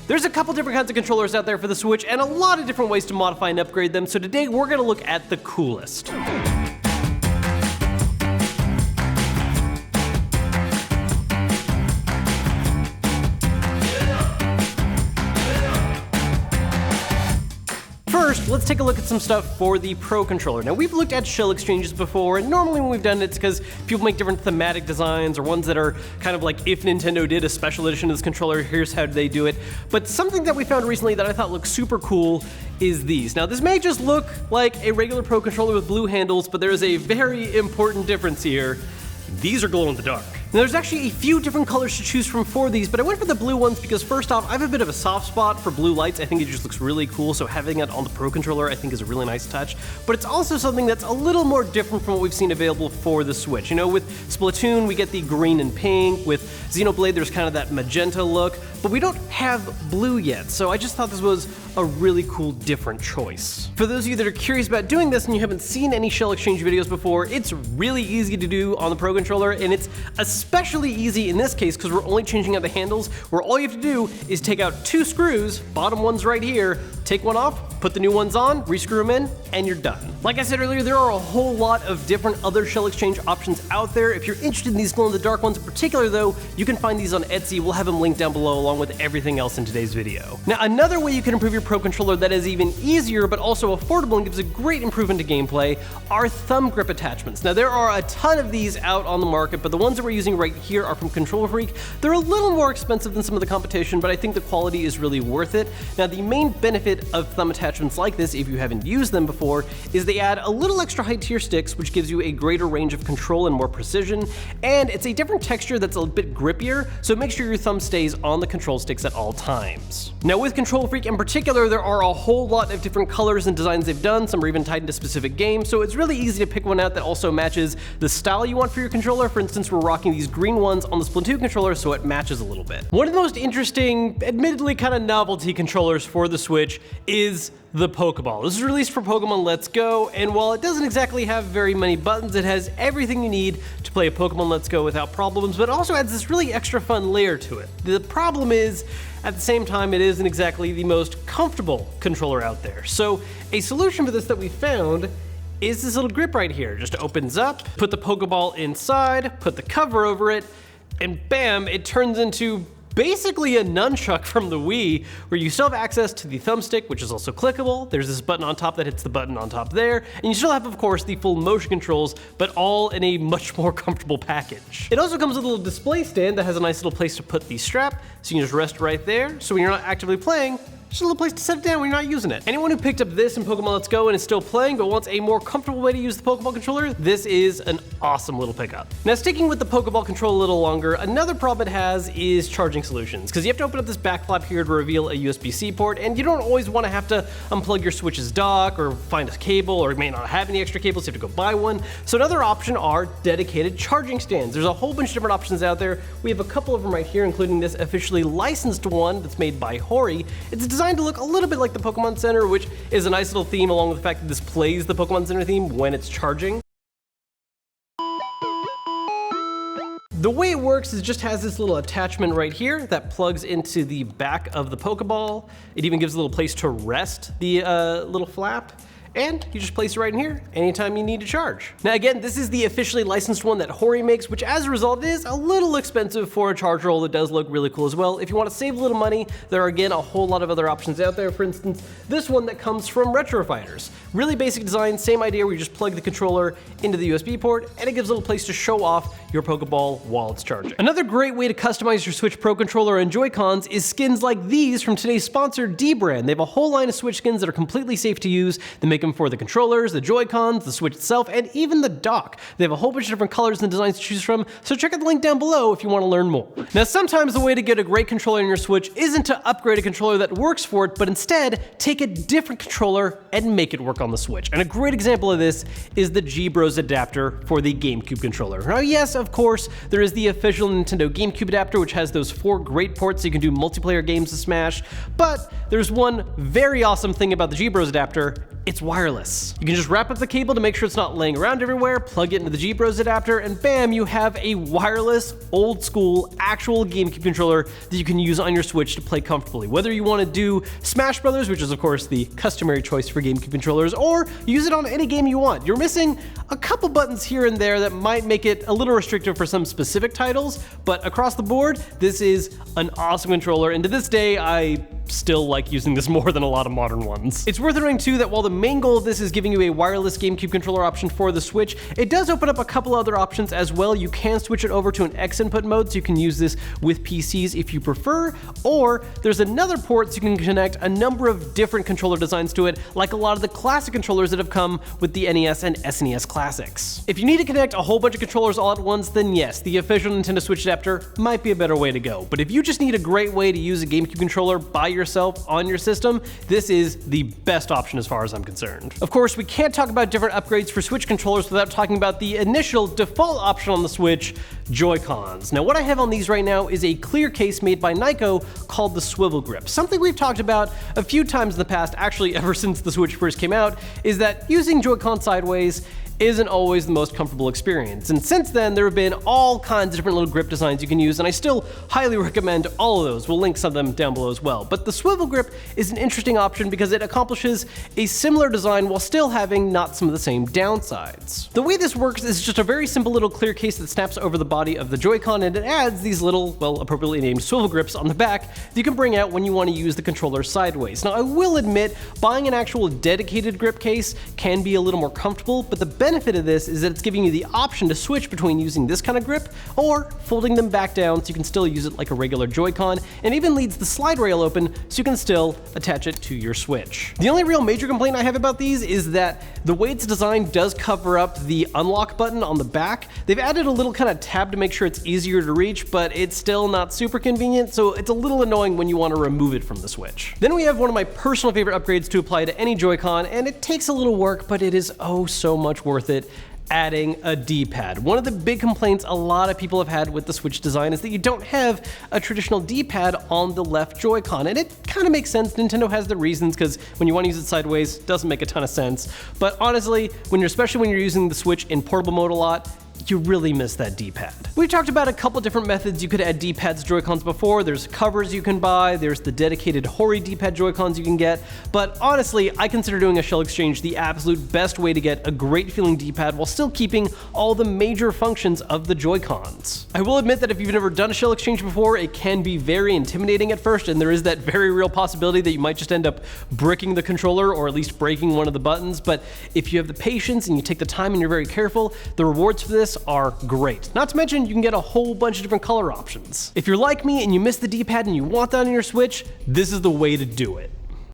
There's a couple different kinds of controllers out there for the Switch and a lot of different ways to modify and upgrade them, so today we're going to look at the coolest. First, let's take a look at some stuff for the Pro Controller. Now, we've looked at shell exchanges before, and normally when we've done it, it's because people make different thematic designs or ones that are kind of like, if Nintendo did a special edition of this controller, here's how they do it. But something that we found recently that I thought looked super cool is these. Now, this may just look like a regular Pro Controller with blue handles, but there is a very important difference here. These are glow in the dark. Now, there's actually a few different colors to choose from for these, but I went for the blue ones because first off, I have a bit of a soft spot for blue lights. I think it just looks really cool, so having it on the Pro Controller I think is a really nice touch. But it's also something that's a little more different from what we've seen available for the Switch. You know, with Splatoon, we get the green and pink. With Xenoblade, there's kind of that magenta look, but we don't have blue yet, so I just thought this was a really cool, different choice. For those of you that are curious about doing this and you haven't seen any shell exchange videos before, it's really easy to do on the Pro Controller, and it's especially easy in this case because we're only changing out the handles, where all you have to do is take out two screws, bottom one's right here, take one off, put the new ones on, rescrew them in, and you're done. Like I said earlier, there are a whole lot of different other shell exchange options out there. If you're interested in these glow-in-the-dark ones in particular though, you can find these on Etsy. We'll have them linked down below along with everything else in today's video. Now, another way you can improve your Pro Controller that is even easier but also affordable and gives a great improvement to gameplay are thumb grip attachments. Now, there are a ton of these out on the market, but the ones that we're using right here are from Control Freak. They're a little more expensive than some of the competition, but I think the quality is really worth it. Now, the main benefit of thumb attachments like this, if you haven't used them before, is they add a little extra height to your sticks, which gives you a greater range of control and more precision, and it's a different texture that's a bit grippier, so make sure your thumb stays on the control sticks at all times. Now, with Control Freak in particular, there are a whole lot of different colors and designs they've done. Some are even tied into specific games, so it's really easy to pick one out that also matches the style you want for your controller. For instance, we're rocking these green ones on the Splatoon controller, so it matches a little bit. One of the most interesting, admittedly kind of novelty controllers for the Switch is the Pokeball. This is released for Pokemon Let's Go, and while it doesn't exactly have very many buttons, it has everything you need to play a Pokemon Let's Go without problems, but it also adds this really extra fun layer to it. The problem is, at the same time, it isn't exactly the most comfortable controller out there. So a solution for this that we found is this little grip right here. Just opens up, put the Pokeball inside, put the cover over it, and bam, it turns into basically a nunchuck from the Wii, where you still have access to the thumbstick, which is also clickable. There's this button on top that hits the button on top there, and you still have, of course, the full motion controls, but all in a much more comfortable package. It also comes with a little display stand that has a nice little place to put the strap, so you can just rest right there, so when you're not actively playing, just a little place to set it down when you're not using it. Anyone who picked up this in Pokemon Let's Go and is still playing but wants a more comfortable way to use the Pokeball controller, this is an awesome little pickup. Now, sticking with the Pokeball controller a little longer, another problem it has is charging solutions, because you have to open up this back flap here to reveal a USB-C port, and you don't always want to have to unplug your Switch's dock or find a cable, or you may not have any extra cables, so you have to go buy one. So another option are dedicated charging stands. There's a whole bunch of different options out there. We have a couple of them right here, including this officially licensed one that's made by Hori. It's designed to look a little bit like the Pokemon Center, which is a nice little theme, along with the fact that this plays the Pokemon Center theme when it's charging. The way it works is just has this little attachment right here that plugs into the back of the Pokeball. It even gives a little place to rest the little flap, and you just place it right in here anytime you need to charge. Now again, this is the officially licensed one that Hori makes, which as a result is a little expensive for a charger, although it does look really cool as well. If you want to save a little money, there are again a whole lot of other options out there. For instance, this one that comes from Retro Fighters. Really basic design, same idea, where you just plug the controller into the USB port, and it gives a little place to show off your Pokeball while it's charging. Another great way to customize your Switch Pro Controller and Joy-Cons is skins like these from today's sponsor, DPad. They have a whole line of Switch skins that are completely safe to use. They make them for the controllers, the Joy-Cons, the Switch itself, and even the dock. They have a whole bunch of different colors and designs to choose from, so check out the link down below if you want to learn more. Now, sometimes the way to get a great controller in your Switch isn't to upgrade a controller that works for it, but instead take a different controller and make it work on the Switch. And a great example of this is the G-Bros adapter for the GameCube controller. Now, yes, of course, there is the official Nintendo GameCube adapter, which has those 4 great ports so you can do multiplayer games to Smash, but there's one very awesome thing about the G-Bros adapter, it's wireless. You can just wrap up the cable to make sure it's not laying around everywhere, plug it into the G Bros adapter, and bam, you have a wireless, old school, actual GameCube controller that you can use on your Switch to play comfortably. Whether you want to do Smash Brothers, which is of course the customary choice for GameCube controllers, or use it on any game you want. You're missing a couple buttons here and there that might make it a little restrictive for some specific titles, but across the board, this is an awesome controller, and to this day, I still like using this more than a lot of modern ones. It's worth noting too that while the main goal of this is giving you a wireless GameCube controller option for the Switch, it does open up a couple other options as well. You can switch it over to an X input mode, so you can use this with PCs if you prefer, or there's another port so you can connect a number of different controller designs to it, like a lot of the classic controllers that have come with the NES and SNES classics. If you need to connect a whole bunch of controllers all at once, then yes, the official Nintendo Switch adapter might be a better way to go. But if you just need a great way to use a GameCube controller by yourself on your system, this is the best option as far as I'm concerned. Of course, we can't talk about different upgrades for Switch controllers without talking about the initial default option on the Switch, Joy-Cons. Now, what I have on these right now is a clear case made by Nyko called the Swivel Grip. Something we've talked about a few times in the past, actually ever since the Switch first came out, is that using Joy-Con sideways isn't always the most comfortable experience. And since then, there have been all kinds of different little grip designs you can use, and I still highly recommend all of those. We'll link some of them down below as well. But the Swivel Grip is an interesting option because it accomplishes a similar design while still having not some of the same downsides. The way this works is just a very simple little clear case that snaps over the body of the Joy-Con, and it adds these little, well, appropriately named swivel grips on the back that you can bring out when you want to use the controller sideways. Now, I will admit, buying an actual dedicated grip case can be a little more comfortable, but the benefit of this is that it's giving you the option to switch between using this kind of grip or folding them back down so you can still use it like a regular Joy-Con, and even leaves the slide rail open so you can still attach it to your Switch. The only real major complaint I have about these is that the way it's designed does cover up the unlock button on the back. They've added a little kind of tab to make sure it's easier to reach, but it's still not super convenient, so it's a little annoying when you want to remove it from the Switch. Then we have one of my personal favorite upgrades to apply to any Joy-Con, and it takes a little work, but it is oh so much worth it: adding a D-pad. One of the big complaints a lot of people have had with the Switch design is that you don't have a traditional D-pad on the left Joy-Con, and it kind of makes sense. Nintendo has the reasons, because when you want to use it sideways, it doesn't make a ton of sense. But honestly, especially when you're using the Switch in portable mode a lot, you really miss that D-pad. We've talked about a couple different methods you could add D-pads to Joy-Cons before. There's covers you can buy, there's the dedicated Hori D-pad Joy-Cons you can get, but honestly, I consider doing a shell exchange the absolute best way to get a great feeling D-pad while still keeping all the major functions of the Joy-Cons. I will admit that if you've never done a shell exchange before, it can be very intimidating at first, and there is that very real possibility that you might just end up bricking the controller or at least breaking one of the buttons, but if you have the patience and you take the time and you're very careful, the rewards for this are great. Not to mention, you can get a whole bunch of different color options. If you're like me and you miss the D-pad and you want that on your Switch, this is the way to do it.